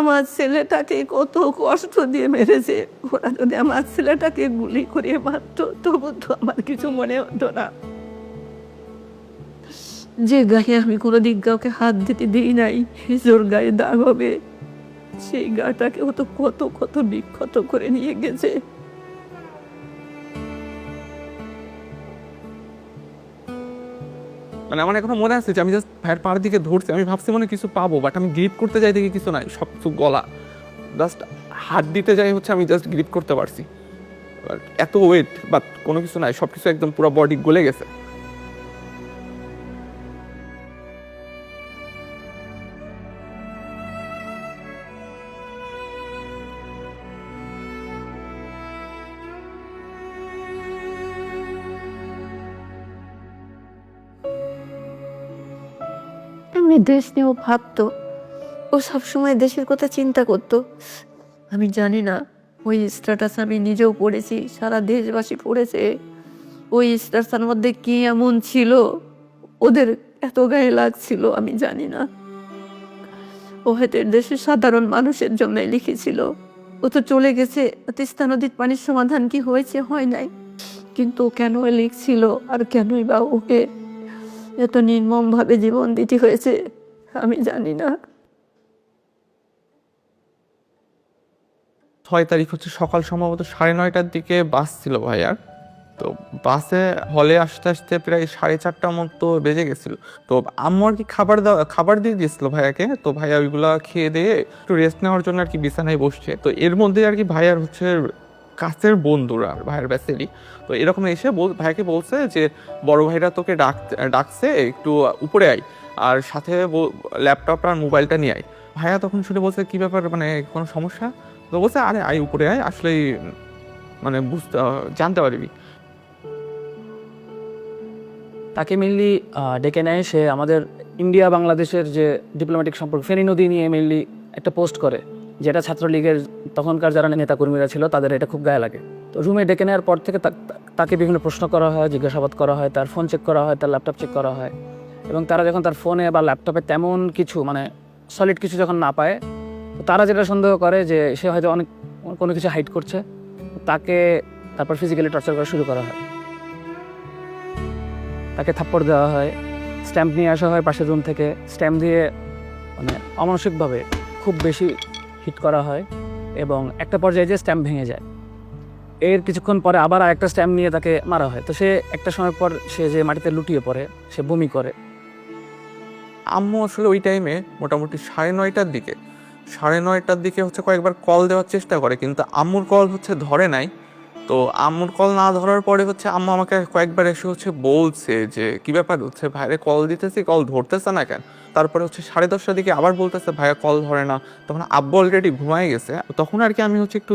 আমার ছেলেটাকে কত কষ্ট দিয়ে মেরেছে, ওরা যদি আমার ছেলেটাকে গুলি করে মারতো তবু তো আমার কিছু মনে হতো না। যে গায়ে আমি কোনোদিন কাউকে হাত দিতে দিই নাই, জোর গায়ে দাগ হবে, সেই গাটাকে ও তো কত কত বিক্ষত করে নিয়ে গেছে। মানে আমার এখনো মনে আছে যে আমি জাস্ট ভাইয়ের পাড়ের দিকে ধরছি, আমি ভাবছি মনে কিছু পাবো, বাট আমি গ্রিপ করতে যাই দেখি কিছু নাই, সব কিছু গলা। জাস্ট হাত দিতে যাই হচ্ছে আমি জাস্ট গ্রিপ করতে পারছি, এত ওয়েট বাট কোনো কিছু নাই, সব কিছু একদম পুরো বডি গলে গেছে। আমি দেশ নিয়েও ভাবতো, ও সবসময় দেশের কথা চিন্তা করতো। আমি জানি না ওই স্ট্যাটাস আমি নিজেও পড়েছি, সারা দেশবাসী পড়েছে। ওই স্ট্যাটাসের মধ্যে কি এমন ছিল ওদের এত গায়ে লাগছিল আমি জানি না। ও হয়তো দেশের সাধারণ মানুষের জন্য লিখেছিল। ও তো চলে গেছে, তিস্তা নদীর পানির সমাধান কি হয়েছে, হয় নাই, কিন্তু কেন লিখছিল আর কেনই বা ওকে এত নির্মমভাবে জীবন দিতে হয়েছে আমি জানি না। 6 তারিখ হচ্ছে সকাল সম্ভবত 9:30টার দিকে বাস ছিল ভাইয়ার। তো বাসে হলে আসতে আসতে প্রায় 4:30টার মতো বেজে গেছিল। তো আম্মু আর কি খাবার দিয়ে দিয়েছিল ভাইয়াকে। তো ভাইয়া ওইগুলা খেয়ে দিয়ে একটু রেস্ট নেওয়ার জন্য আর কি বিছানায় বসছে। তো এর মধ্যে আর কি ভাইয়ার হচ্ছে কাছের বন্ধুরা ভাইয়ের ব্যাচেরই তো এরকম এসে ভাইয়াকে বলছে যে বড় ভাইরা তোকে ডাকছে, একটু উপরে আয়, আর সাথে ল্যাপটপ আর মোবাইলটা নিয়ে আয়। ভাইয়া তখন শুনে বলছে কি ব্যাপার, মানে কোনো সমস্যা? তো বলছে আরে আয় উপরে আয়, আসলে মানে জানতে পারবি। তাকে মেনলি ডেকে নেয়, সে আমাদের ইন্ডিয়া বাংলাদেশের যে ডিপ্লোম্যাটিক সম্পর্ক ফেনী নদী নিয়ে মেনলি একটা পোস্ট করে, যেটা ছাত্রলীগের তখনকার যারা নেতাকর্মীরা ছিল তাদের এটা খুব গায়ে লাগে। তো রুমে ডেকে নেওয়ার পর থেকে তাকে বিভিন্ন প্রশ্ন করা হয়, জিজ্ঞাসাবাদ করা হয়, তার ফোন চেক করা হয়, তার ল্যাপটপ চেক করা হয়। এবং তারা যখন তার ফোনে বা ল্যাপটপে তেমন কিছু মানে সলিড কিছু যখন না পায়, তো তারা যেটা সন্দেহ করে যে সে হয়তো অনেক কোনো কিছু হাইড করছে, তাকে তারপর ফিজিক্যালি টর্চার করা শুরু করা হয়। তাকে থাপ্পড় দেওয়া হয়, স্ট্যাম্প নিয়ে আসা হয় পাশের রুম থেকে, স্ট্যাম্প দিয়ে মানে অমানসিকভাবে খুব বেশি হিট করা হয় এবং একটা পর্যায়ে যে স্ট্যাম্প ভেঙে যায়। এর কিছুক্ষণ পরে আবার আরেকটা স্ট্যাম্প নিয়ে তাকে মারা হয়। তো সে একটা সময় পর সে যে মাটিতে লুটিয়ে পড়ে, সে বমি করে। আম্মু আসলে ওই টাইমে মোটামুটি 9:30টার দিকে হচ্ছে কয়েকবার কল দেওয়ার চেষ্টা করে, কিন্তু আম্মুর কল হচ্ছে ধরে নাই। তো আম্মুর কল না ধরার পরে হচ্ছে আম্মু আমাকে কয়েকবার এসে হচ্ছে বলছে যে কি ব্যাপার, হচ্ছে ভাইরে কল দিতেছি, কল ধরতেছে না কেন? তারপরে হচ্ছে 10:30টার দিকে আবার বলতেছে ভাইয়া কল ধরে না। তখন আব্বু অলরেডি ঘুমায় গেছে। তখন আর কি আমি হচ্ছে একটু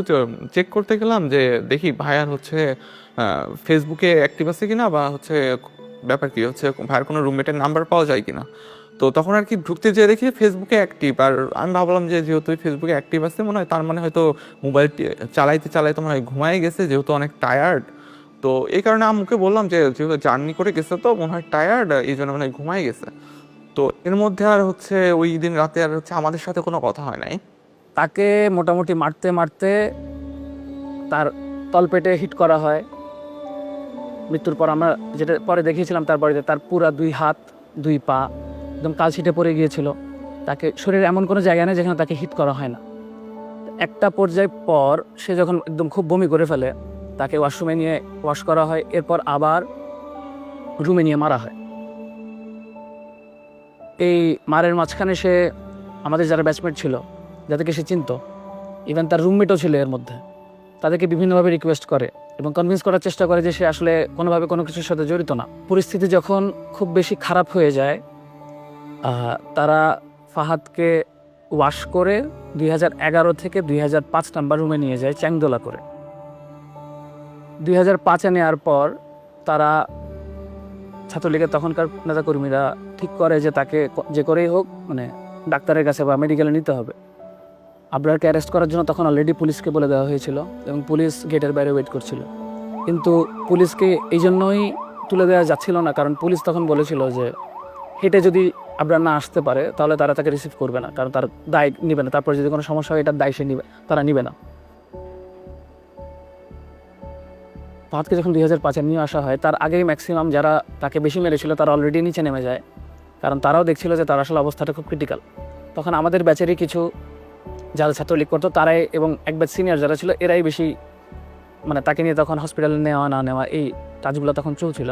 চেক করতে গেলাম যে দেখি ভাইয়ার হচ্ছে ফেসবুকে অ্যাক্টিভ আছে কিনা, বা হচ্ছে ব্যাপার কি হচ্ছে ভাইয়ের কোনো রুমমেটের নাম্বার পাওয়া যায় কিনা। তো তখন আর কি ঢুকতে যেয়ে দেখি ফেসবুকে অ্যাক্টিভ, আর আমি ভাবলাম যে যেহেতু ফেসবুকে অ্যাক্টিভ আছে মনে হয়, তার মানে হয়তো মোবাইল চালাইতে মনে হয় ঘুমায় গেছে, যেহেতু অনেক টায়ার্ড। তো এই কারণে আম্মুকে বললাম যে যেহেতু জার্নি করে গেছে তো মনে হয় টায়ার্ড, এই জন্য মনে হয় ঘুমায় গেছে। তো এর মধ্যে আর হচ্ছে ওই দিন রাতে আর হচ্ছে আমাদের সাথে কোনো কথা হয় নাই। তাকে মোটামুটি মারতে মারতে তার তলপেটে হিট করা হয়। মৃত্যুর পর আমরা যেটা পরে দেখিয়েছিলাম তার বাড়িতে, তার পুরা 2 হাত 2 পা একদম কালশিটে পড়ে গিয়েছিল। তাকে শরীরে এমন কোনো জায়গা নেই যেখানে তাকে হিট করা হয় না। একটা পর্যায় পর সে যখন একদম খুব বমি করে ফেলে, তাকে ওয়াশরুমে নিয়ে ওয়াশ করা হয়, এরপর আবার রুমে নিয়ে মারা হয়। এই মারের মাঝখানে সে আমাদের যারা ব্যাচমেট ছিল, যাদেরকে সে চিনত, ইভেন তার রুমমেটও ছিল এর মধ্যে, তাদেরকে বিভিন্নভাবে রিকোয়েস্ট করে এবং কনভিন্স করার চেষ্টা করে যে সে আসলে কোনোভাবে কোনো কিছুর সাথে জড়িত না। পরিস্থিতি যখন খুব বেশি খারাপ হয়ে যায়, তারা ফাহাদকে ওয়াশ করে 2011 থেকে 2005 নাম্বার রুমে নিয়ে যায় চ্যাংদোলা করে। 2005-এ নেওয়ার পর তারা ছাত্রলীগের তখনকার নেতাকর্মীরা ঠিক করে যে তাকে যে করেই হোক মানে ডাক্তারের কাছে বা মেডিকেলে নিতে হবে। আবরারকে অ্যারেস্ট করার জন্য তখন অলরেডি পুলিশকে বলে দেওয়া হয়েছিল এবং পুলিশ গেটের বাইরে ওয়েট করছিল। কিন্তু পুলিশকে এই জন্যই তুলে দেওয়া যাচ্ছিল না, কারণ পুলিশ তখন বলেছিল যে হেঁটে যদি আবরার না আসতে পারে তাহলে তারা তাকে রিসিভ করবে না, কারণ তার দায় নিবে না। তারপর যদি কোনো সমস্যা হয় এটার দায় সে নিবে, তারা নিবে না। ফাহাদকে যখন 2005-এ নিয়ে আসা হয় তার আগেই ম্যাক্সিমাম যারা তাকে বেশি মেরেছিল তারা অলরেডি নিচে নেমে যায়, কারণ তারাও দেখছিল যে তার আসলে অবস্থাটা খুব ক্রিটিক্যাল। তখন আমাদের ব্যাচেরই কিছু যারা ছাত্রলীগ করতো তারাই এবং এক ব্যাচ সিনিয়র যারা ছিল এরাই বেশি মানে তাকে নিয়ে তখন হসপিটালে নেওয়া না নেওয়া এই কাজগুলো তখন চলছিল।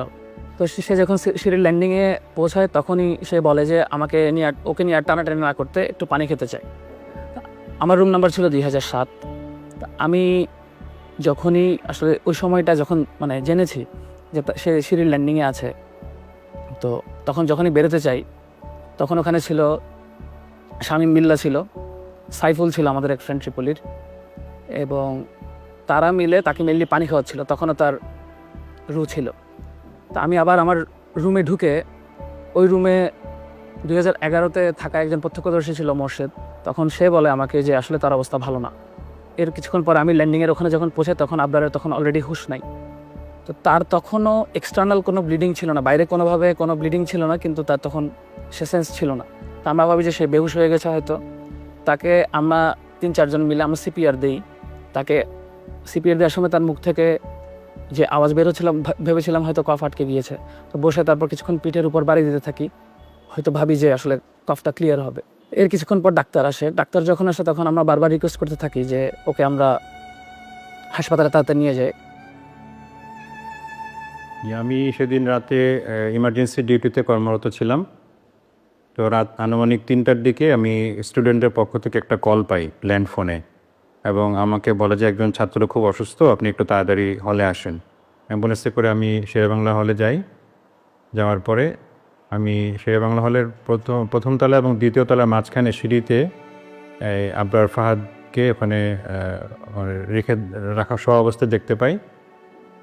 তো সে যখন সিঁড়ির ল্যান্ডিংয়ে পৌঁছায় তখনই সে বলে যে আমাকে নিয়ে ওকে নিয়ে আর টানাটানি না করতে একটু পানি খেতে চাই। আমার রুম নাম্বার ছিল 2007। আমি যখনই আসলে ওই সময়টা যখন মানে জেনেছি যে সে সিঁড়ির ল্যান্ডিংয়ে আছে, তো তখন যখনই বেরোতে চাই তখন ওখানে ছিল শামীম বিল্লাহ ছিল, সাইফুল ছিল আমাদের এক ফ্রেন্ড ট্রিপলির, এবং তারা মিলে তাকে মেনলি পানি খাওয়াচ্ছিল। তখনও তার রু ছিল। তা আমি আবার আমার রুমে ঢুকে ওই রুমে 2011-তে থাকা একজন প্রত্যক্ষদর্শী ছিল মোর্শেদ, তখন সে বলে আমাকে যে আসলে তার অবস্থা ভালো না। এর কিছুক্ষণ পর আমি ল্যান্ডিংয়ের ওখানে যখন পৌঁছে তখন আবরারের তখন অলরেডি হুঁশ নাই। তো তার তখনও এক্সটার্নাল কোনো ব্লিডিং ছিল না, বাইরে কোনোভাবে কোনো ব্লিডিং ছিল না, কিন্তু তার তখন সে সেন্স ছিল না। তা আমরা ভাবি যে সে বেহুশ হয়ে গেছে হয়তো। তাকে আমরা 3-4 জন মিলে আমরা সিপিআর দিই। তাকে সিপিআর দেওয়ার সময় তার মুখ থেকে যে আওয়াজ বেরোচ্ছিলাম ভেবেছিলাম হয়তো কফ আটকে গিয়েছে। তো বসে তারপর কিছুক্ষণ পিঠের উপর বাড়ি দিতে থাকি, হয়তো ভাবি যে আসলে কফটা ক্লিয়ার হবে। এর কিছুক্ষণ পর ডাক্তার আসে। ডাক্তার যখন আসে তখন আমরা বারবার রিকোয়েস্ট করতে থাকি যে ওকে আমরা হাসপাতালে তাড়াতাড়ি নিয়ে যাই। আমি সেদিন রাতে ইমার্জেন্সি ডিউটিতে কর্মরত ছিলাম। তো রাত আনুমানিক 3টার দিকে আমি স্টুডেন্টের পক্ষ থেকে একটা কল পাই ল্যান্ড ফোনে, এবং আমাকে বলে যে একজন ছাত্র খুব অসুস্থ, আপনি একটু তাড়াতাড়ি হলে আসেন। অ্যাম্বুলেন্সে করে আমি শেরেবাংলা হলে যাই। যাওয়ার পরে আমি শেরেবাংলা হলের প্রথম তলা এবং দ্বিতীয় তলার মাঝখানে সিঁড়িতে আবরার ফাহাদকে ওখানে রেখে রাখা সহ অবস্থায় দেখতে পাই।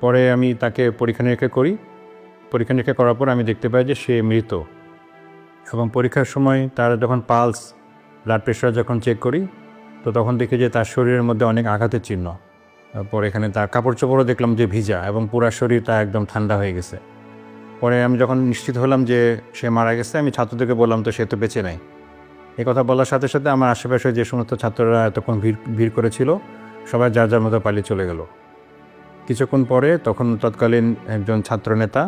পরে আমি তাকে পরীক্ষা নিরীক্ষা করি। পরীক্ষা নিরীক্ষা করার পর আমি দেখতে পাই যে সে মৃত, এবং পরীক্ষার সময় তার যখন পালস ব্লাড প্রেশার যখন চেক করি তো তখন দেখি যে তার শরীরের মধ্যে অনেক আঘাতের চিহ্ন। পরে এখানে তার কাপড় চোপড়ও দেখলাম যে ভিজা, এবং পুরা শরীর তার একদম ঠান্ডা হয়ে গেছে। পরে আমি যখন নিশ্চিত হলাম যে সে মারা গেছে, আমি ছাত্রদেরকে বললাম তো সে তো বেঁচে নাই। এই কথা বলার সাথে সাথে আমার আশেপাশে যে সমস্ত ছাত্ররা এতক্ষণ ভিড় করেছিল সবাই যার যার মতো পালিয়ে চলে গেল। কিছুক্ষণ পরে তখন তৎকালীন একজন ছাত্রনেতা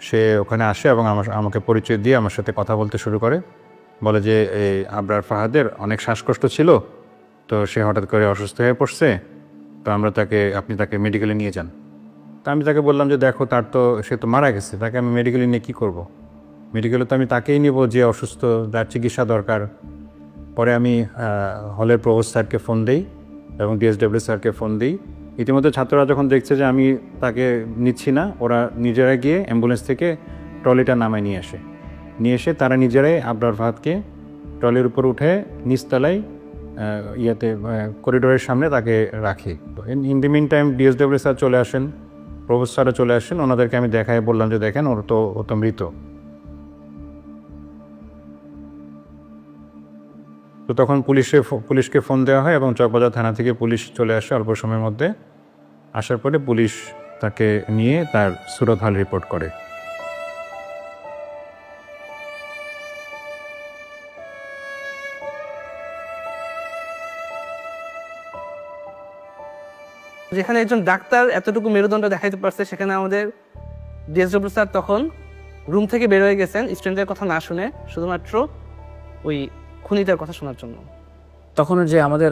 সে ওখানে আসে এবং আমাকে পরিচয় দিয়ে আমার সাথে কথা বলতে শুরু করে। বলে যে এই আবরার ফাহাদের অনেক শ্বাসকষ্ট ছিল, তো সে হঠাৎ করে অসুস্থ হয়ে পড়ছে, তো আপনি তাকে মেডিকেলে নিয়ে যান। তা আমি তাকে বললাম যে দেখো সে তো মারা গেছে, তাকে আমি মেডিকেলে নিয়ে কী করব। মেডিকেলে তো আমি তাকেই নিব যে অসুস্থ, যার চিকিৎসা দরকার। পরে আমি হলের প্রভোস্ট স্যারকে ফোন দিই এবং ডিএসডব্লিউ স্যারকে ফোন দিই। ইতিমধ্যে ছাত্ররা যখন দেখছে যে আমি তাকে নিচ্ছি না, ওরা নিজেরা গিয়ে অ্যাম্বুলেন্স থেকে ট্রলিটা নামায় নিয়ে এসে তারা নিজেরাই আবরার ফাহাদকে ট্রলির উপর উঠে নিচতলায় করিডোরের সামনে তাকে রাখি। তো in the meantime DSW sir চলে আসেন, প্রভোস্ট স্যারও চলে আসেন। ওনাদেরকে আমি বললাম যে দেখেন ও তো মৃত। তো তখন পুলিশকে ফোন দেওয়া হয় এবং চকবাজার থানা থেকে পুলিশ চলে আসে অল্প সময়ের মধ্যে। আসার পরে পুলিশ তাকে নিয়ে তার সুরত হাল রিপোর্ট করে। যেখানে একজন ডাক্তার এতটুকু মেরুদণ্ড দেখাইতে পারছে, সেখানে আমাদের ডিএসডব্লিউ স্যার তখন রুম থেকে বের হয়ে গেছেন স্টুডেন্টের কথা না শুনে, শুধুমাত্র ওই খুনিটার কথা শোনার জন্য। তখন যে আমাদের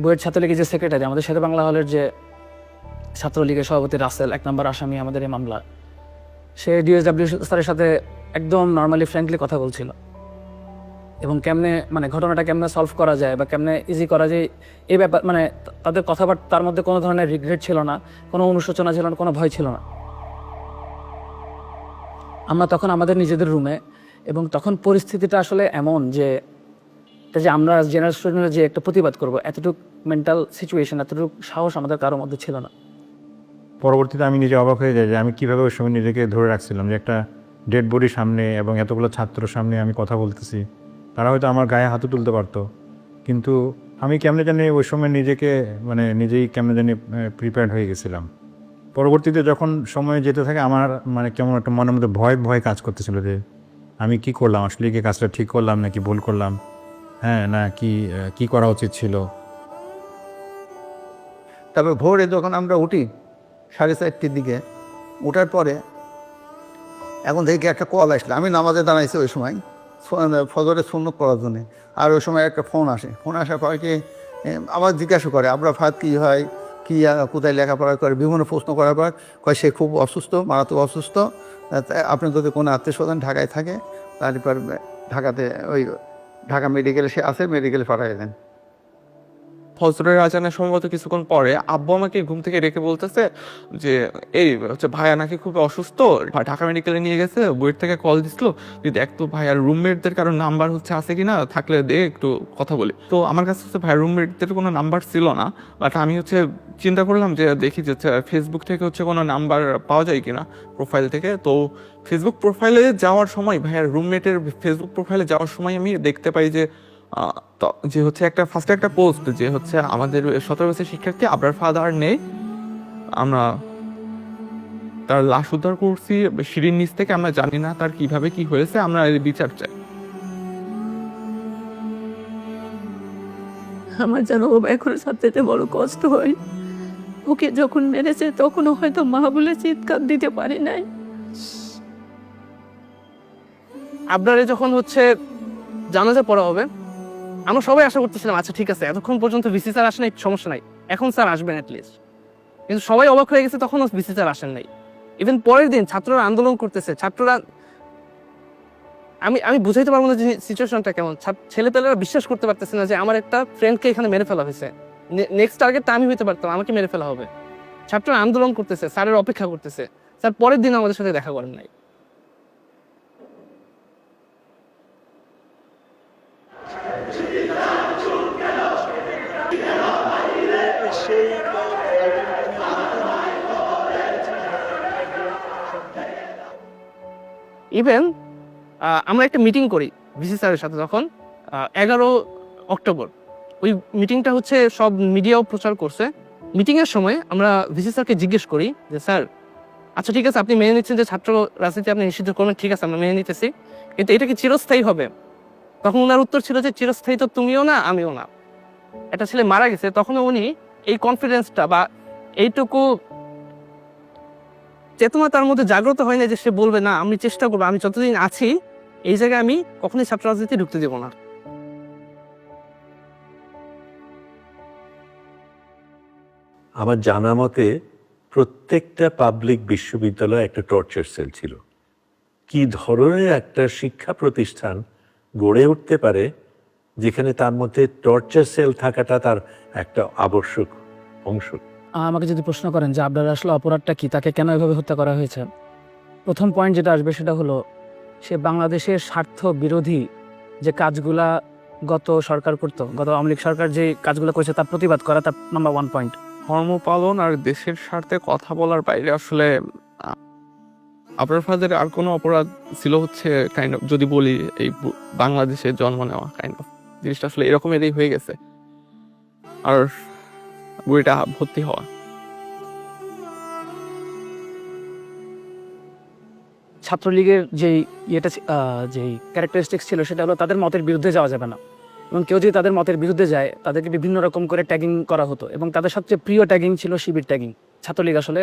বইয়ের ছাত্রলীগের যে সেক্রেটারি, আমাদের শেরে বাংলা হলের যে ছাত্রলীগের সভাপতি রাসেল, 1 নম্বর আসামি আমাদের এই মামলা, সে ডিএসডব্লিউ স্যারের সাথে একদম নর্মালি ফ্র্যাঙ্কলি কথা বলছিল, এবং কেমনে মানে ঘটনাটা কেমনে সলভ করা যায় বা কেমনে ইজি করা যায় এই ব্যাপার, মানে তাদের কথাবার্তার মধ্যে কোনো ধরনের রিগ্রেট ছিল না, কোনো অনুশোচনা ছিল না, কোনো ভয় ছিল না। আমরা তখন আমাদের নিজেদের রুমে, এবং তখন পরিস্থিতিটা আসলে এমন যে আমরা জেনারেল স্টুডেন্টরা যে একটা প্রতিবাদ করবো এতটুকু মেন্টাল সিচুয়েশন, এতটুকু সাহস আমাদের কারোর মধ্যে ছিল না। পরবর্তীতে আমি নিজে অবাক হয়ে যাই যে আমি কীভাবে ওই সময় নিজেকে ধরে রাখছিলাম যে একটা ডেড বডির সামনে এবং এতগুলো ছাত্র সামনে আমি কথা বলতেছি। তারা হয়তো আমার গায়ে হাতও তুলতে পারতো, কিন্তু আমি কেমনে জানি ওই সময় নিজেই কেমনে জানি প্রিপেয়ার্ড হয়ে গেছিলাম। পরবর্তীতে যখন সময় যেতে থাকে আমার কেমন একটা মনের মধ্যে ভয় কাজ করতেছিল যে আমি কি করলাম, আসলে কি কাজটা ঠিক করলাম নাকি ভুল করলাম, হ্যাঁ, না কি করা উচিত ছিল। তারপর ভোরে যখন আমরা উঠি 4:30টার দিকে, ওঠার পরে এখন থেকে একটা কল আসলো, আমি নামাজে দাঁড়াইছি ওই সময় ফজরের সুন্নত করার জন্যে। আর ওই সময় একটা ফোন আসার পরে কি আবার জিজ্ঞাসা করে আবরার ফাহাদ কী হয়, কি কোথায় লেখাপড়া করে, বিভিন্ন প্রশ্ন করার পর কয় সে খুব অসুস্থ, মারাত্মক অসুস্থ, আপনি যদি কোনো আত্মীয় স্বজন ঢাকায় থাকে তারপর ঢাকাতে ওই ঢাকা মেডিকেলে সে আছে, মেডিকেলে পাঠিয়ে দেন। ফজরের আজানের সম্ভবত কিছুক্ষণ পরে আব্বু আমাকে ঘুম থেকে ডেকে বলতেছে যে এই হচ্ছে ভাইয়া নাকি খুব অসুস্থ, ঢাকা মেডিকেলে নিয়ে গেছে, বুয়েট থেকে কল দিছিল, তুই দেখ তো ভাইয়ার রুমমেটদের কারো নাম্বার হচ্ছে আছে কিনা, থাকলে দে একটু কথা বলি। তো আমার কাছে হচ্ছে ভাইয়ার রুমমেটদের কোনো নাম্বার ছিল না, বাট আমি হচ্ছে চিন্তা করলাম যে দেখি যে ফেসবুক থেকে হচ্ছে কোনো নাম্বার পাওয়া যায় কিনা প্রোফাইল থেকে। তো ফেসবুক প্রোফাইলে যাওয়ার সময়, ভাইয়ার রুমমেটের ফেসবুক প্রোফাইলে যাওয়ার সময় আমি দেখতে পাই যে যে হচ্ছে ফার্স্টে একটা পোস্ট যে হচ্ছে আমাদের 17 বছরের শিক্ষার্থী আবরার ফাদার নেই, আমরা তার লাশ উদ্ধার করছি সিঁড়ির নিচ থেকে, আমরা জানি না তার কিভাবে কি হয়েছে, আমরা এর বিচার চাই। আমার যেন ও এখন সবচেয়ে বড় কষ্ট হয়। ওকে যখন মেরেছে তখনও হয়তো মা বলে চিৎকার দিতে পারি নাই। আপনারে যখন হচ্ছে জানাজা পড়া হবে, আমরা সবাই আশা করতেছিলাম আচ্ছা ঠিক আছে, এতক্ষণ পর্যন্ত ভিসি স্যার আসেন নাই, সমস্যা নাই, এখন স্যার আসবেন অ্যাটলিস্ট। কিন্তু সবাই অবাক হয়ে গেছে, তখনও ভিসি স্যার আসেন নাই। ইভেন পরের দিন ছাত্ররা আন্দোলন করতেছে, ছাত্ররা আমি বুঝাইতে পারবো না যে সিচুয়েশনটা কেমন। ছেলেপেলেরা বিশ্বাস করতে পারতেছে না যে আমার একটা ফ্রেন্ডকে এখানে মেরে ফেলা হয়েছে, নেক্সট টার্গেটটা আমি হইতে পারতাম, আমাকে মেরে ফেলা হবে। ছাত্ররা আন্দোলন করতেছে, স্যারের অপেক্ষা করতেছে, স্যার পরের দিন আমাদের সাথে দেখা করেন নাই। ইভেন আমরা একটা মিটিং করি ভিসি স্যারের সাথে তখন 11 অক্টোবর। ওই মিটিংটা হচ্ছে সব মিডিয়াও প্রচার করছে। মিটিংয়ের সময় আমরা ভিসি স্যারকে জিজ্ঞেস করি যে স্যার আচ্ছা ঠিক আছে, আপনি মেনে নিচ্ছেন যে ছাত্র রাজনীতি আপনি নিষিদ্ধ করবেন, ঠিক আছে আমরা মেনে নিতেছি, কিন্তু এটা কি চিরস্থায়ী হবে? তখন ওনার উত্তর ছিল যে চিরস্থায়ী তো তুমিও না আমিও না। একটা ছেলে মারা গেছে, তখনও উনি এই কনফিডেন্সটা বা এইটুকু চেতনা তার মধ্যে জাগ্রত হয় না যে সে বলবে না আমি চেষ্টা করবো, আমি যতদিন আছি এই জায়গায় আমি কখনোই ছাত্র রাজনীতি ঢুকতে দেবো না। আমার জানা মতে প্রত্যেকটা পাবলিক বিশ্ববিদ্যালয়ে একটা টর্চার সেল ছিল। কি ধরনের একটা শিক্ষা প্রতিষ্ঠান গড়ে উঠতে পারে যেখানে তার মধ্যে টর্চার সেল থাকাটা তার একটা আবশ্যক অংশ? আমাকে যদি প্রশ্ন করেন যে আপনার আসলে অপরাধটা কি, তাকে কেন এভাবে হত্যা করা হয়েছে, প্রথম পয়েন্ট যেটা আসবে সেটা হলো সে বাংলাদেশের স্বার্থ বিরোধী যে কাজগুলা গত সরকার করতো, গত আওয়ামী লীগ সরকার যে কাজগুলো করেছে তার প্রতিবাদ করা, তার নাম্বার 1 পয়েন্ট। ধর্ম পালন আর দেশের স্বার্থে কথা বলার বাইরে আসলে আবরার ফাদারের আর কোনো অপরাধ ছিল হচ্ছে কাইন্ড অফ, যদি বলি এই বাংলাদেশে জন্ম নেওয়া, কাইন্ড অফ জিনিসটা আসলে এরকমেরই হয়ে গেছে, আর বইটা ভর্তি হওয়া। ছাত্রলীগের যেই যেই ক্যারেক্টারিস্টিক্স ছিল সেটা হলো তাদের মতের বিরুদ্ধে যাওয়া যাবে না, এবং কেউ যদি তাদের মতের বিরুদ্ধে যায় তাদেরকে বিভিন্ন রকম করে ট্যাগিং করা হতো, এবং তাদের সবচেয়ে প্রিয় ট্যাগিং ছিল শিবির ট্যাগিং। ছাত্রলীগ আসলে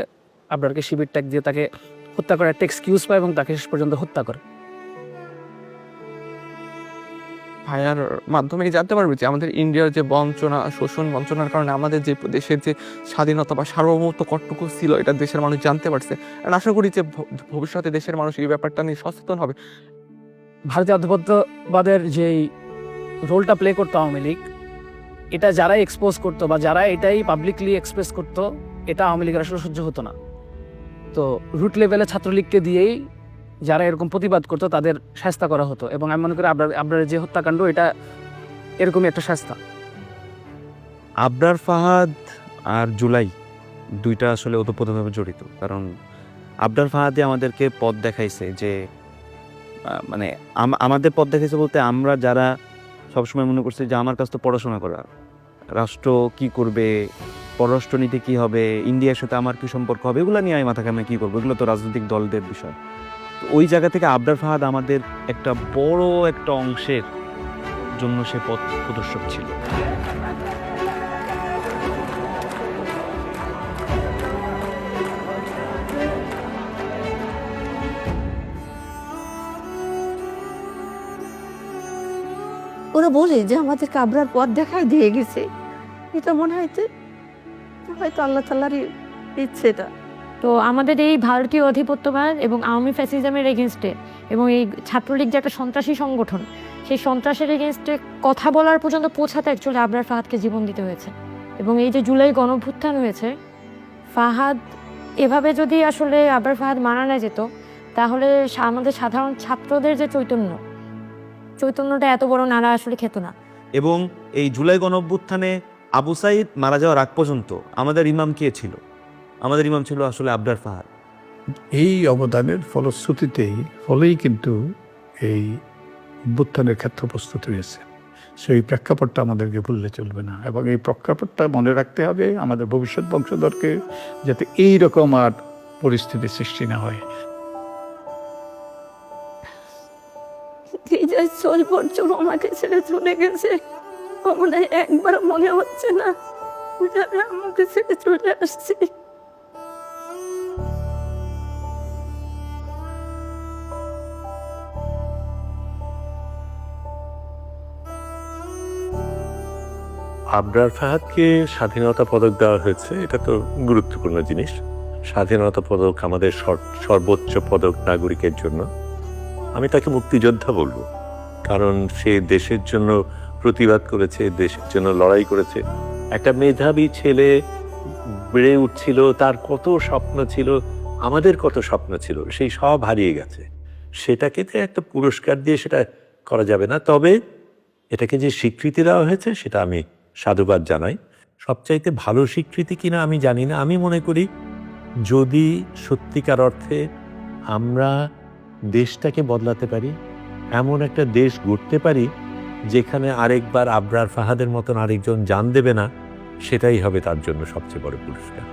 আবরারকে শিবির ট্যাগ দিয়ে তাকে হত্যা করার একটা এক্সকিউজ পায় এবং তাকে শেষ পর্যন্ত হত্যা করে। ভাইয়ার মাধ্যমে জানতে পারবে যে আমাদের ইন্ডিয়ার যে বঞ্চনা, শোষণ বঞ্চনার কারণে আমাদের যে দেশের যে স্বাধীনতা বা সার্বভৌমত্ব কতটুকু ছিল এটা দেশের মানুষ জানতে পারছে। আর আশা করি যে ভবিষ্যতে দেশের মানুষ এই ব্যাপারটা নিয়ে সচেতন হবে। ভারতীয় আধিপত্যবাদের যেই রোলটা প্লে করতো আওয়ামী লীগ, এটা যারাই এক্সপোজ করতো বা যারা এটাই পাবলিকলি এক্সপ্রেস করতো, এটা আওয়ামী লীগের আসলে সহ্য হতো না। তো রুট লেভেলে ছাত্রলীগকে দিয়েই যারা এরকম প্রতিবাদ করতো তাদের শাস্তা করা হতো, এবং আমি মনে করি আবরারের যে হত্যাকাণ্ড এটা এরকমই একটা শাস্তা। আবরার ফাহাদ আর জুলাই দুইটা আসলে ওতপ্রোতভাবে জড়িত, কারণ আবরার ফাহাদে আমাদেরকে পথ দেখাইছে যে মানে আমাদের পথ দেখাইছে বলতে আমরা যারা সবসময় মনে করছি যে আমার কাছে তো পড়াশোনা করা, রাষ্ট্র কি করবে, পররাষ্ট্রনীতি কি হবে, ইন্ডিয়ার সাথে আমার কি সম্পর্ক হবে, এগুলো নিয়ে আমি মাথা ঘামে কী করবো, এগুলো তো রাজনৈতিক দলদের বিষয়। তো ওই জায়গা থেকে আবরার ফাহাদ আমাদের একটা বড় একটা অংশের জন্য সে পথ প্রদর্শক ছিল। ওরা বলে যে আমাদের কাবরার পথ দেখায় দিয়ে গেছে, এটা মনে হয়তো হয়তো আল্লাহ তাআলারই ইচ্ছেটা। তো আমাদের এই ভারতীয় অধিপত্যবাদ এবং আওয়ামী ফ্যাসিজমের এগেনস্টে এবং এই ছাত্রলীগ যে একটা সন্ত্রাসী সংগঠন, সেই সন্ত্রাসের এগেনস্টে কথা বলার পর্যন্ত পৌঁছাতে অ্যাকচুয়ালি আবরার ফাহাদকে জীবন দিতে হয়েছে। এবং এই যে জুলাই গণঅভ্যুত্থান হয়েছে, ফাহাদ এভাবে যদি আসলে আবরার ফাহাদ মারা না যেত, তাহলে আমাদের সাধারণ ছাত্রদের যে চৈতন্যটা এত বড় নাড়া আসলে খেত না। এবং এই জুলাই গণঅভ্যুত্থানে আবু সাইদ মারা যাওয়ার আগ পর্যন্ত আমাদের ইমাম কে ছিল? আমাদের ইমাম ছিল আসলে আবরার ফাহাদ। এই অবদানের ফলেই কিন্তু এই অভ্যুত্থানের ক্ষেত্র প্রস্তুত হয়েছে। সেই প্রেক্ষাপটটা আমাদেরকে ভুললে চলবে না, এবং এই প্রেক্ষাপটটা মনে রাখতে হবে আমাদের ভবিষ্যৎ বংশধরকে, যাতে এইরকম আর পরিস্থিতি সৃষ্টি না হয়। চল বর্জন আমাকে ছেড়ে চলে গেছে, আমাদের একবার মনে হচ্ছে না আমাকে ছেড়ে চলে আসছে। আবরার ফাহাদকে স্বাধীনতা পদক দেওয়া হয়েছে, এটা তো গুরুত্বপূর্ণ জিনিস। স্বাধীনতা পদক আমাদের সর্বোচ্চ পদক নাগরিকের জন্য। আমি তাকে মুক্তিযোদ্ধা বলবো, কারণ সে দেশের জন্য প্রতিবাদ করেছে, দেশের জন্য লড়াই করেছে। একটা মেধাবী ছেলে বেড়ে উঠছিল, তার কত স্বপ্ন ছিল, আমাদের কত স্বপ্ন ছিল, সেই সব হারিয়ে গেছে। সেটাকে তো একটা পুরস্কার দিয়ে সেটা করা যাবে না। তবে এটাকে যে স্বীকৃতি দেওয়া হয়েছে সেটা আমি সাধুবাদ জানাই। সবচাইতে ভালো স্বীকৃতি কিনা আমি জানি না। আমি মনে করি যদি সত্যিকার অর্থে আমরা দেশটাকে বদলাতে পারি, এমন একটা দেশ গড়তে পারি যেখানে আরেকবার আবরার ফাহাদের মতন আরেকজন জান দেবে না, সেটাই হবে তার জন্য সবচেয়ে বড় পুরস্কার।